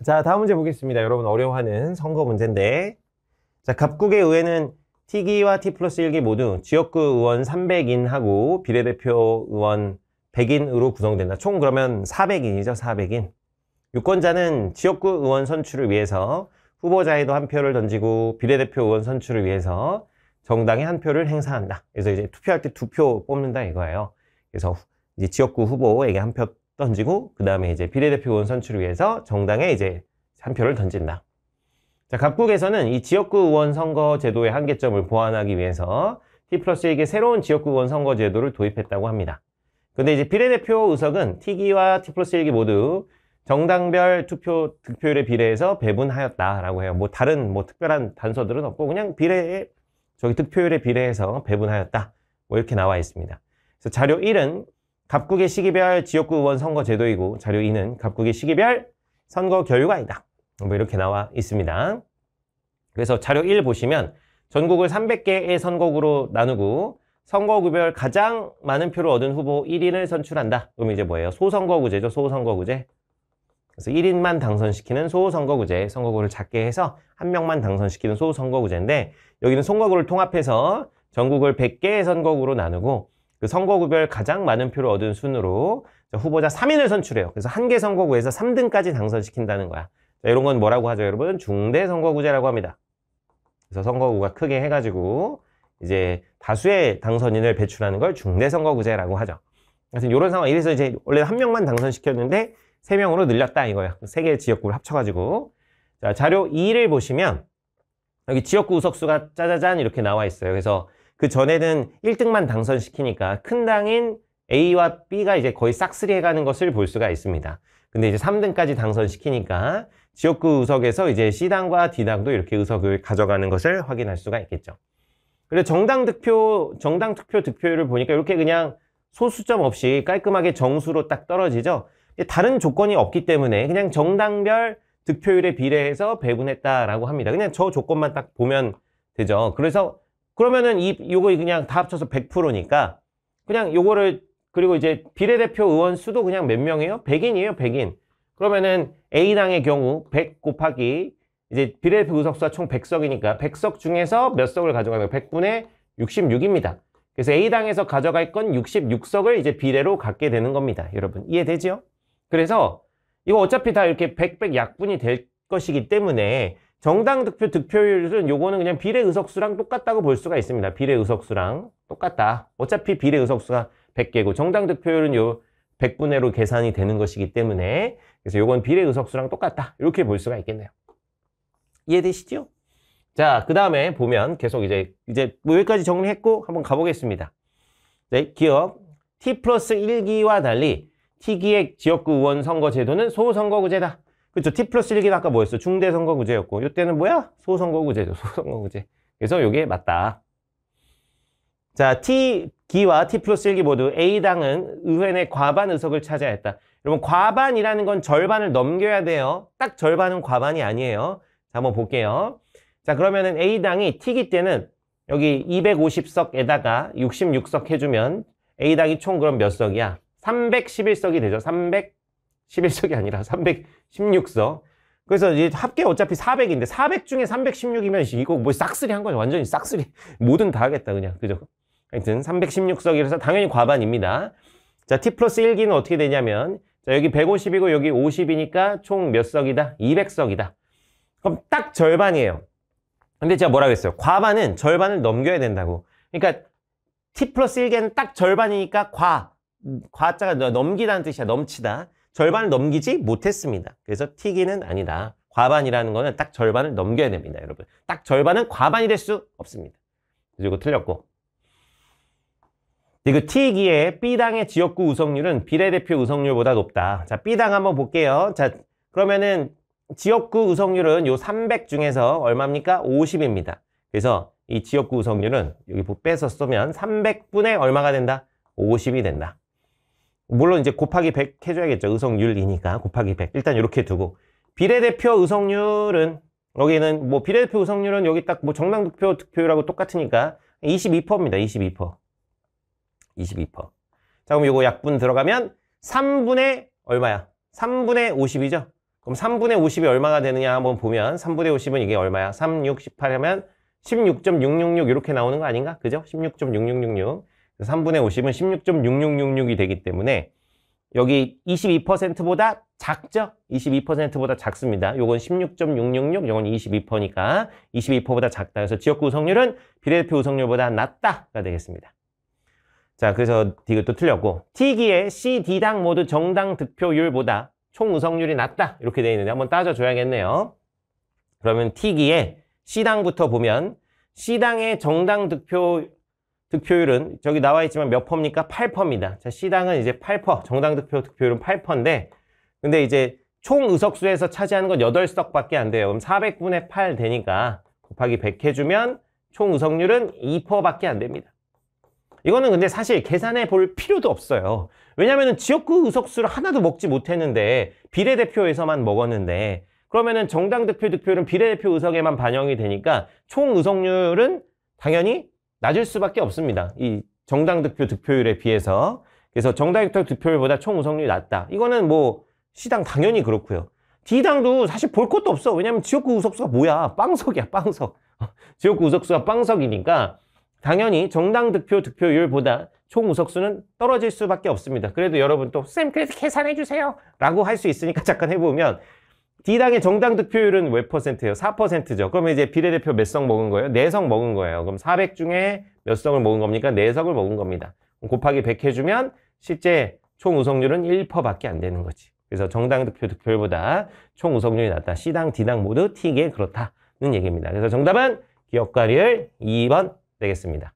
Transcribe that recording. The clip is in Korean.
자, 다음 문제 보겠습니다. 여러분 어려워하는 선거 문제인데, 자, 갑국의 의회는 T기와 T 플러스 1기 모두 지역구 의원 300인하고 비례대표 의원 100인으로 구성된다. 총 그러면 400인이죠. 400인. 유권자는 지역구 의원 선출을 위해서 후보자에도 한 표를 던지고 비례대표 의원 선출을 위해서 정당에 한 표를 행사한다. 그래서 이제 투표할 때 2표 뽑는다 이거예요. 그래서 이제 지역구 후보에게 한 표 던지고 그 다음에 이제 비례대표 의원 선출을 위해서 정당에 이제 한 표를 던진다. 자, 갑국에서는 이 지역구 의원 선거 제도의 한계점을 보완하기 위해서 T 플러스 1의 새로운 지역구 의원 선거 제도를 도입했다고 합니다. 근데 이제 비례대표 의석은 T기와 T 플러스 1기 모두 정당별 득표율에 비례해서 배분하였다라고 해요. 뭐 다른 특별한 단서들은 없고 그냥 득표율에 비례해서 배분하였다. 뭐 이렇게 나와 있습니다. 그래서 자료 1은 갑국의 시기별 지역구 의원 선거 제도이고 자료 2는 갑국의 시기별 선거 결과이다. 뭐 이렇게 나와 있습니다. 그래서 자료 1 보시면 전국을 300개의 선거구로 나누고 선거구별 가장 많은 표를 얻은 후보 1인을 선출한다. 그럼 이제 뭐예요? 소선거구제죠. 소선거구제. 그래서 1인만 당선시키는 소선거구제. 선거구를 작게 해서 한 명만 당선시키는 소선거구제인데 여기는 선거구를 통합해서 전국을 100개의 선거구로 나누고 그 선거구별 가장 많은 표를 얻은 순으로 후보자 3인을 선출해요. 그래서 한 개 선거구에서 3등까지 당선시킨다는 거야. 자, 이런 건 뭐라고 하죠, 여러분? 중대선거구제라고 합니다. 그래서 선거구가 크게 해가지고 이제 다수의 당선인을 배출하는 걸 중대선거구제라고 하죠. 하여튼 이런 상황, 이래서 이제 원래 한 명만 당선시켰는데 3명으로 늘렸다 이거야. 3개의 지역구를 합쳐가지고. 자, 자료 2를 보시면 여기 지역구 의석수가 짜자잔 이렇게 나와 있어요. 그래서 그 전에는 1등만 당선시키니까 큰 당인 A와 B가 이제 거의 싹쓸이 해가는 것을 볼 수가 있습니다. 근데 이제 3등까지 당선시키니까 지역구 의석에서 이제 C당과 D당도 이렇게 의석을 가져가는 것을 확인할 수가 있겠죠. 그리고 정당 투표 득표율을 보니까 이렇게 그냥 소수점 없이 깔끔하게 정수로 딱 떨어지죠. 다른 조건이 없기 때문에 그냥 정당별 득표율에 비례해서 배분했다라고 합니다. 그냥 저 조건만 딱 보면 되죠. 그래서 그러면은 요거 그냥 다 합쳐서 100%니까 그냥 요거를 그리고 이제 비례대표 의원 수도 그냥 몇 명이에요? 100인이에요, 100인. 그러면은 A당의 경우 100 곱하기 이제 비례대표 의석수가 총 100석이니까 100석 중에서 몇 석을 가져가는 거예요? 100분의 66입니다. 그래서 A당에서 가져갈 건 66석을 이제 비례로 갖게 되는 겁니다. 여러분 이해되죠? 그래서 이거 어차피 다 이렇게 100 약분이 될 것이기 때문에 정당 득표율은 요거는 그냥 비례 의석수랑 똑같다고 볼 수가 있습니다. 비례 의석수랑 똑같다. 어차피 비례 의석수가 100개고 정당 득표율은 요 100분의로 계산이 되는 것이기 때문에 그래서 요건 비례 의석수랑 똑같다. 이렇게 볼 수가 있겠네요. 이해되시죠? 자, 그 다음에 보면 계속 이제 뭐 여기까지 정리했고 한번 가보겠습니다. 네, 기억 T 플러스 1기와 달리 T기의 지역구 의원 선거 제도는 소선거구제다. 그렇죠. T 플러스 1기는 아까 뭐였어? 중대선거구제였고 이때는 뭐야? 소선거구제죠. 소선거구제. 그래서 요게 맞다. 자, T기와 T 플러스 1기 모두 A당은 의회 내 과반 의석을 차지하였다. 여러분 과반이라는 건 절반을 넘겨야 돼요. 딱 절반은 과반이 아니에요. 자, 한번 볼게요. 자, 그러면은 A당이 T기 때는 여기 250석에다가 66석 해주면 A당이 총 그럼 몇 석이야? 311석이 되죠. 311석이 아니라 316석. 그래서 이제 합계 어차피 400인데 400 중에 316이면 이거 뭐 싹쓸이 한 거죠. 완전히 싹쓸이. 뭐든 다 하겠다 그냥. 그죠? 하여튼 316석이라서 당연히 과반입니다. 자, T 플러스 1기는 어떻게 되냐면 자, 여기 150이고 여기 50이니까 총 몇 석이다? 200석이다. 그럼 딱 절반이에요. 근데 제가 뭐라 그랬어요? 과반은 절반을 넘겨야 된다고. 그러니까 T 플러스 1기는 딱 절반이니까 과자가 넘기다는 뜻이야. 넘치다. 절반을 넘기지 못했습니다. 그래서 T기는 아니다. 과반이라는 거는 딱 절반을 넘겨야 됩니다, 여러분. 딱 절반은 과반이 될 수 없습니다. 그리고 틀렸고. 그리고 T기의 B당의 지역구 의석률은 비례대표 의석률보다 높다. 자, B당 한번 볼게요. 자, 그러면은 지역구 의석률은 요 300 중에서 얼마입니까? 50입니다. 그래서 이 지역구 의석률은 여기 빼서 쓰면 300분의 얼마가 된다? 50이 된다. 물론 이제 곱하기 100 해줘야겠죠. 의석률이니까 곱하기 100. 일단 이렇게 두고 비례대표 의석률은 여기는 뭐 비례대표 의석률은 여기 딱 뭐 정당 득표율하고 똑같으니까 22%입니다. 22%. 22%. 자, 그럼 요거 약분 들어가면 3분의 얼마야? 3분의 50이죠. 그럼 3분의 50이 얼마가 되느냐 한번 보면 3분의 50은 이게 얼마야? 3, 6, 18 하면 16.666 이렇게 나오는 거 아닌가? 그죠? 16.6666. 3분의 50은 16.6666이 되기 때문에 여기 22%보다 작죠? 22%보다 작습니다. 요건 16.666, 요건 22%니까 22%보다 작다. 그래서 지역구 구성률은 비례대표 구성률보다 낮다가 되겠습니다. 자, 그래서 이것도 틀렸고 T기의 C, D당 모두 정당 득표율보다 총 의석률이 낮다. 이렇게 되어 있는데 한번 따져줘야겠네요. 그러면 T기의 C당부터 보면 C당의 정당 득표율은 저기 나와 있지만 몇 퍼입니까? 8퍼입니다. 자, C당은 이제 8퍼, 정당 득표율은 8퍼인데 근데 이제 총 의석수에서 차지하는 건 8석밖에 안 돼요. 그럼 400분의 8 되니까 곱하기 100 해주면 총 의석률은 2%밖에 안 됩니다. 이거는 근데 사실 계산해 볼 필요도 없어요. 왜냐면은 지역구 의석수를 하나도 먹지 못했는데 비례대표에서만 먹었는데 그러면은 정당 득표율은 비례대표 의석에만 반영이 되니까 총 의석률은 당연히 낮을 수밖에 없습니다. 이 정당 득표율에 비해서. 그래서 정당 득표율보다 총 의석률이 낮다. 이거는 뭐 C당 당연히 그렇고요. D당도 사실 볼 것도 없어. 왜냐면 지역구 의석수가 뭐야? 빵석이야, 빵석. 지역구 의석수가 빵석이니까 당연히 정당 득표율보다 총 의석수는 떨어질 수밖에 없습니다. 그래도 여러분 또 쌤 그래서 계산해 주세요 라고 할 수 있으니까 잠깐 해보면 D당의 정당 득표율은 몇 퍼센트예요? 4%죠. 그러면 이제 비례대표 몇 석 먹은 거예요? 4석 먹은 거예요. 그럼 400 중에 몇 석을 먹은 겁니까? 4석을 먹은 겁니다. 곱하기 100 해주면 실제 총 의석률은 1%밖에 안 되는 거지. 그래서 정당 득표율보다 총 의석률이 낮다. C당, D당 모두 T기에 그렇다는 얘기입니다. 그래서 정답은 기억과 리을 2번 되겠습니다.